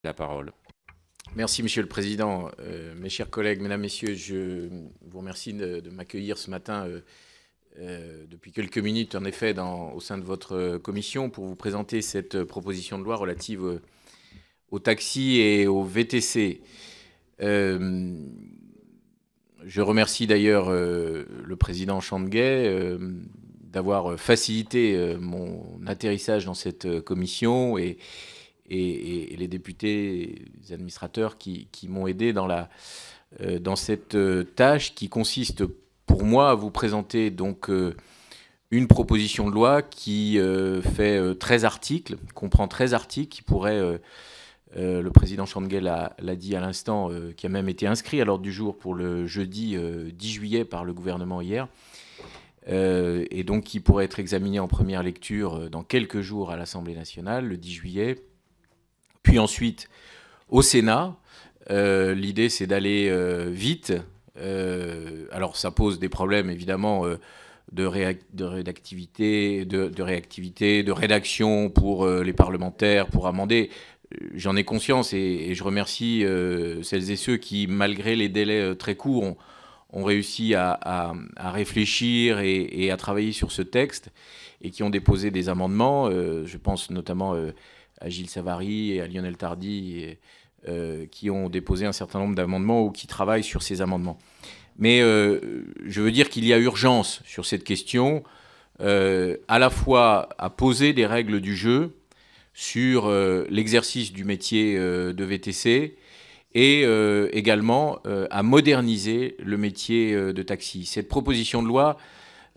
la parole. Merci, Monsieur le Président. Mes chers collègues, Mesdames, Messieurs, je vous remercie de m'accueillir ce matin depuis quelques minutes, en effet, au sein de votre commission pour vous présenter cette proposition de loi relative aux taxis et aux VTC. Je remercie d'ailleurs le Président Chandeguet d'avoir facilité mon atterrissage dans cette commission et les députés, les administrateurs qui m'ont aidé dans cette tâche qui consiste pour moi à vous présenter donc une proposition de loi qui fait 13 articles, comprend 13 articles qui pourraient, le président Chandeguet l'a dit à l'instant, qui a même été inscrit à l'ordre du jour pour le jeudi 10 juillet par le gouvernement hier, et donc qui pourrait être examiné en première lecture dans quelques jours à l'Assemblée nationale, le 10 juillet. Puis ensuite, au Sénat, l'idée c'est d'aller vite. Alors ça pose des problèmes évidemment de réactivité, de rédaction pour les parlementaires, pour amender. J'en ai conscience et je remercie celles et ceux qui, malgré les délais très courts, ont réussi à réfléchir et à travailler sur ce texte et qui ont déposé des amendements. Je pense notamment à Gilles Savary et à Lionel Tardy, qui ont déposé un certain nombre d'amendements ou qui travaillent sur ces amendements. Mais je veux dire qu'il y a urgence sur cette question, à la fois à poser des règles du jeu sur l'exercice du métier de VTC et également à moderniser le métier de taxi. Cette proposition de loi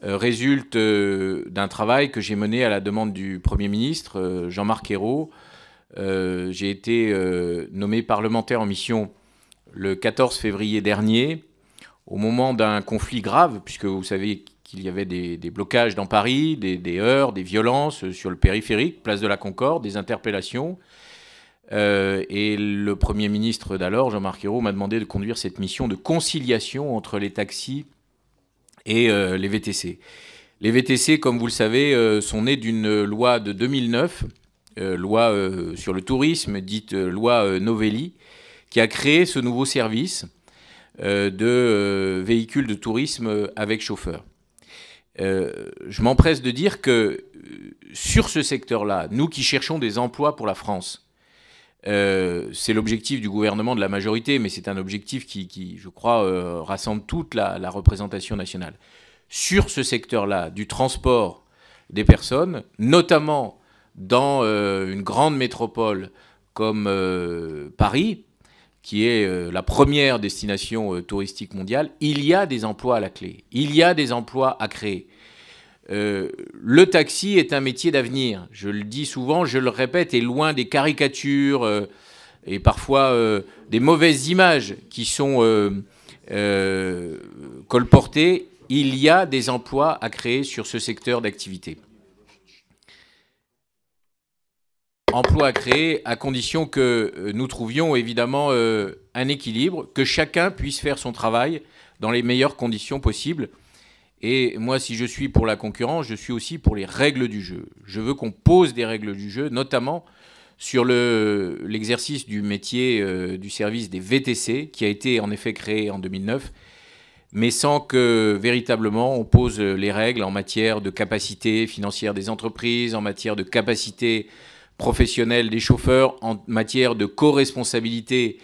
résulte d'un travail que j'ai mené à la demande du Premier ministre, Jean-Marc Ayrault. J'ai été nommé parlementaire en mission le 14 février dernier, au moment d'un conflit grave, puisque vous savez qu'il y avait des blocages dans Paris, des heurts, des violences sur le périphérique, place de la Concorde, des interpellations. Et le Premier ministre d'alors, Jean-Marc Ayrault, m'a demandé de conduire cette mission de conciliation entre les taxis et les VTC. Les VTC, comme vous le savez, sont nés d'une loi de 2009, loi sur le tourisme, dite loi Novelli, qui a créé ce nouveau service de véhicules de tourisme avec chauffeur. Je m'empresse de dire que sur ce secteur-là, nous qui cherchons des emplois pour la France, c'est l'objectif du gouvernement, de la majorité, mais c'est un objectif qui je crois, rassemble toute la représentation nationale. Sur ce secteur-là, du transport des personnes, notamment dans une grande métropole comme Paris, qui est la première destination touristique mondiale, il y a des emplois à la clé, il y a des emplois à créer. Le taxi est un métier d'avenir. Je le dis souvent, je le répète, et loin des caricatures et parfois des mauvaises images qui sont colportées, il y a des emplois à créer sur ce secteur d'activité. Emplois à créer à condition que nous trouvions évidemment un équilibre, que chacun puisse faire son travail dans les meilleures conditions possibles. Et moi, si je suis pour la concurrence, je suis aussi pour les règles du jeu. Je veux qu'on pose des règles du jeu, notamment sur l'exercice du métier du service des VTC, qui a été en effet créé en 2009, mais sans que véritablement on pose les règles en matière de capacité financière des entreprises, en matière de capacité professionnelle des chauffeurs, en matière de co-responsabilité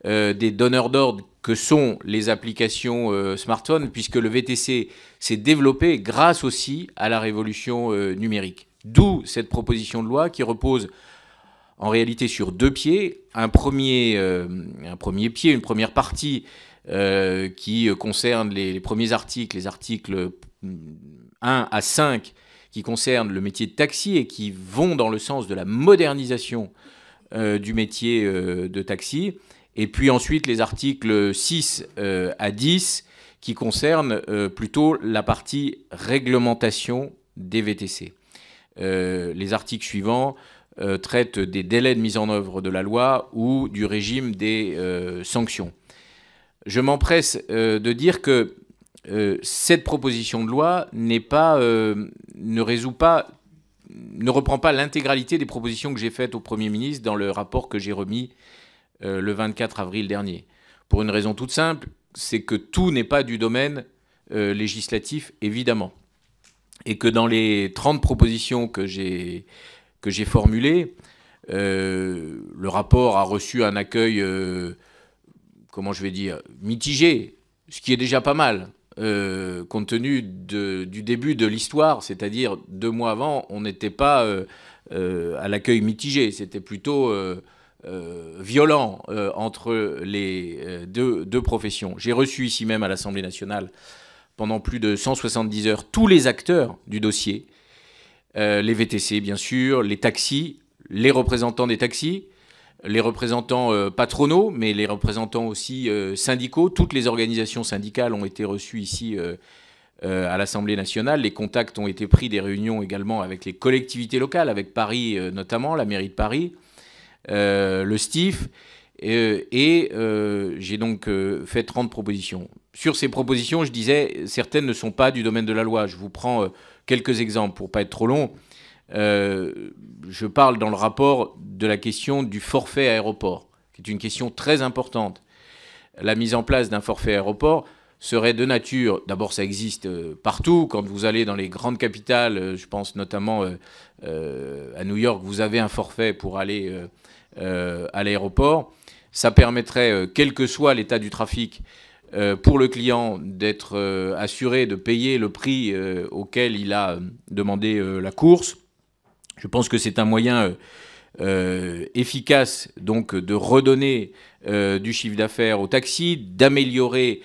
des donneurs d'ordre que sont les applications smartphones, puisque le VTC s'est développé grâce aussi à la révolution numérique. D'où cette proposition de loi qui repose en réalité sur deux pieds. Un premier pied, une première partie qui concerne les premiers articles, les articles 1 à 5, qui concernent le métier de taxi et qui vont dans le sens de la modernisation du métier de taxi. Et puis ensuite les articles 6 à 10 qui concernent plutôt la partie réglementation des VTC. Les articles suivants traitent des délais de mise en œuvre de la loi ou du régime des sanctions. Je m'empresse de dire que cette proposition de loi ne résout pas ne reprend pas l'intégralité des propositions que j'ai faites au Premier ministre dans le rapport que j'ai remis le 24 avril dernier. Pour une raison toute simple, c'est que tout n'est pas du domaine législatif, évidemment. Et que dans les 30 propositions que j'ai formulées, le rapport a reçu un accueil, comment je vais dire, mitigé, ce qui est déjà pas mal, compte tenu du début de l'histoire, c'est-à-dire 2 mois avant, on n'était pas à l'accueil mitigé, c'était plutôt violent entre les deux professions. J'ai reçu ici même à l'Assemblée nationale, pendant plus de 170 heures, tous les acteurs du dossier, les VTC bien sûr, les taxis, les représentants des taxis, les représentants patronaux, mais les représentants aussi syndicaux. Toutes les organisations syndicales ont été reçues ici à l'Assemblée nationale. Les contacts ont été pris, des réunions également avec les collectivités locales, avec Paris notamment, la mairie de Paris, le STIF, et j'ai donc fait 30 propositions. Sur ces propositions, je disais, certaines ne sont pas du domaine de la loi. Je vous prends quelques exemples pour ne pas être trop long. Je parle dans le rapport de la question du forfait aéroport, qui est une question très importante. La mise en place d'un forfait aéroport serait de nature, d'abord ça existe partout, quand vous allez dans les grandes capitales, je pense notamment à New York, vous avez un forfait pour aller à l'aéroport. Ça permettrait, quel que soit l'état du trafic, pour le client d'être assuré de payer le prix auquel il a demandé la course. Je pense que c'est un moyen efficace donc de redonner du chiffre d'affaires au taxi, d'améliorer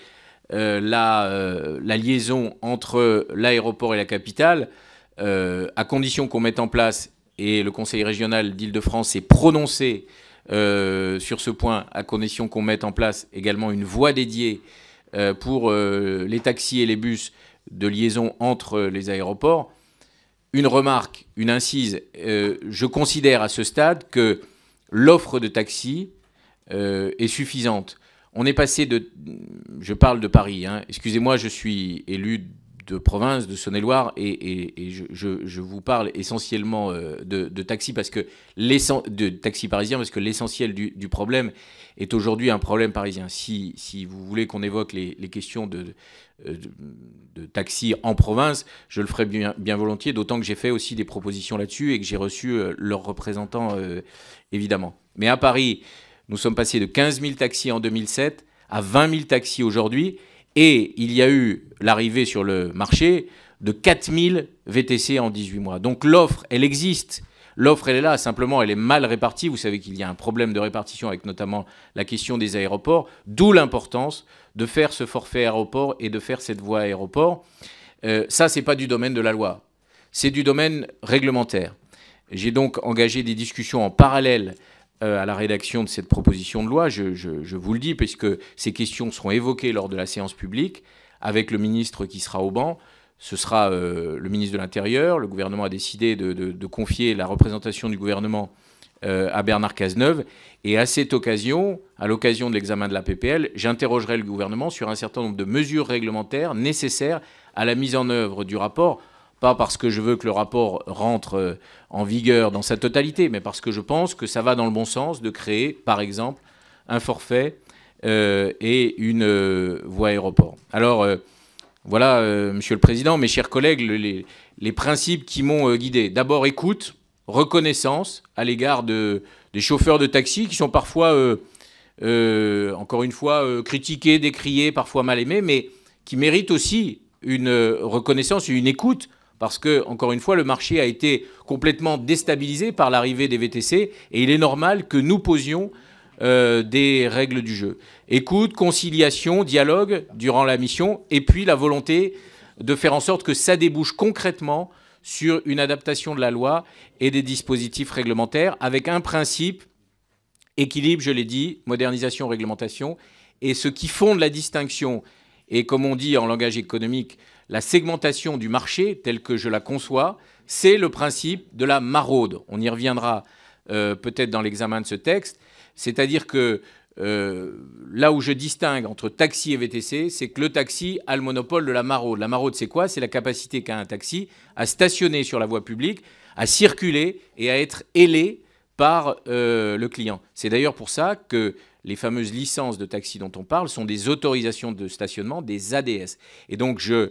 la liaison entre l'aéroport et la capitale, à condition qu'on mette en place, et le Conseil régional d'Île-de-France s'est prononcé sur ce point, à condition qu'on mette en place également une voie dédiée pour les taxis et les bus de liaison entre les aéroports. Une remarque, une incise, je considère à ce stade que l'offre de taxis est suffisante. On est passé de... Je parle de Paris, hein, excusez-moi, je suis élu de province, de Saône-et-Loire, et je vous parle essentiellement de taxis, parce que de taxis parisiens, parce que l'essentiel du problème est aujourd'hui un problème parisien. Si vous voulez qu'on évoque les questions de taxis en province, je le ferai bien volontiers, d'autant que j'ai fait aussi des propositions là-dessus et que j'ai reçu leurs représentants, évidemment. Mais à Paris, nous sommes passés de 15 000 taxis en 2007 à 20 000 taxis aujourd'hui, et il y a eu l'arrivée sur le marché de 4 000 VTC en 18 mois. Donc l'offre, elle existe. L'offre, elle est là, simplement, elle est mal répartie. Vous savez qu'il y a un problème de répartition avec notamment la question des aéroports, d'où l'importance de faire ce forfait aéroport et de faire cette voie aéroport. Ça, c'est pas du domaine de la loi, c'est du domaine réglementaire. J'ai donc engagé des discussions en parallèle à la rédaction de cette proposition de loi, je vous le dis, puisque ces questions seront évoquées lors de la séance publique avec le ministre qui sera au banc. Ce sera le ministre de l'Intérieur. Le gouvernement a décidé de confier la représentation du gouvernement à Bernard Cazeneuve. Et à cette occasion, à l'occasion de l'examen de la PPL, j'interrogerai le gouvernement sur un certain nombre de mesures réglementaires nécessaires à la mise en œuvre du rapport. Pas parce que je veux que le rapport rentre en vigueur dans sa totalité, mais parce que je pense que ça va dans le bon sens de créer, par exemple, un forfait et une voie aéroport. Alors, voilà, Monsieur le Président, mes chers collègues, les principes qui m'ont guidé. D'abord, écoute, reconnaissance à l'égard des chauffeurs de taxi qui sont parfois, encore une fois, critiqués, décriés, parfois mal aimés, mais qui méritent aussi une reconnaissance et une écoute. Parce que, encore une fois, le marché a été complètement déstabilisé par l'arrivée des VTC et il est normal que nous posions des règles du jeu. Écoute, conciliation, dialogue durant la mission et puis la volonté de faire en sorte que ça débouche concrètement sur une adaptation de la loi et des dispositifs réglementaires avec un principe, équilibre, je l'ai dit, modernisation, réglementation, et ce qui fonde la distinction et, comme on dit en langage économique, la segmentation du marché, telle que je la conçois, c'est le principe de la maraude. On y reviendra peut-être dans l'examen de ce texte. C'est-à-dire que là où je distingue entre taxi et VTC, c'est que le taxi a le monopole de la maraude. La maraude, c'est quoi? C'est la capacité qu'a un taxi à stationner sur la voie publique à circuler et à être ailés par le client. C'est d'ailleurs pour ça que les fameuses licences de taxi dont on parle sont des autorisations de stationnement, des ADS. Et donc je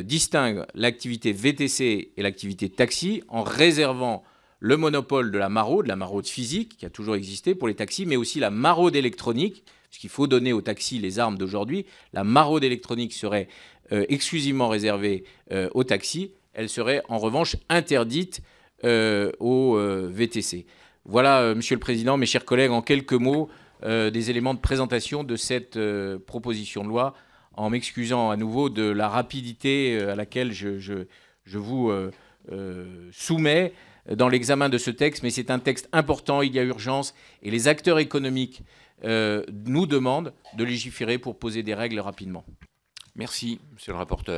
distingue l'activité VTC et l'activité taxi en réservant le monopole de la maraude physique qui a toujours existé pour les taxis, mais aussi la maraude électronique, puisqu'il faut donner aux taxis les armes d'aujourd'hui. La maraude électronique serait exclusivement réservée aux taxis. Elle serait en revanche interdite aux VTC. Voilà, Monsieur le Président, mes chers collègues, en quelques mots, des éléments de présentation de cette proposition de loi, en m'excusant à nouveau de la rapidité à laquelle je vous soumets dans l'examen de ce texte. Mais c'est un texte important, il y a urgence, et les acteurs économiques nous demandent de légiférer pour poser des règles rapidement. Merci, monsieur le rapporteur.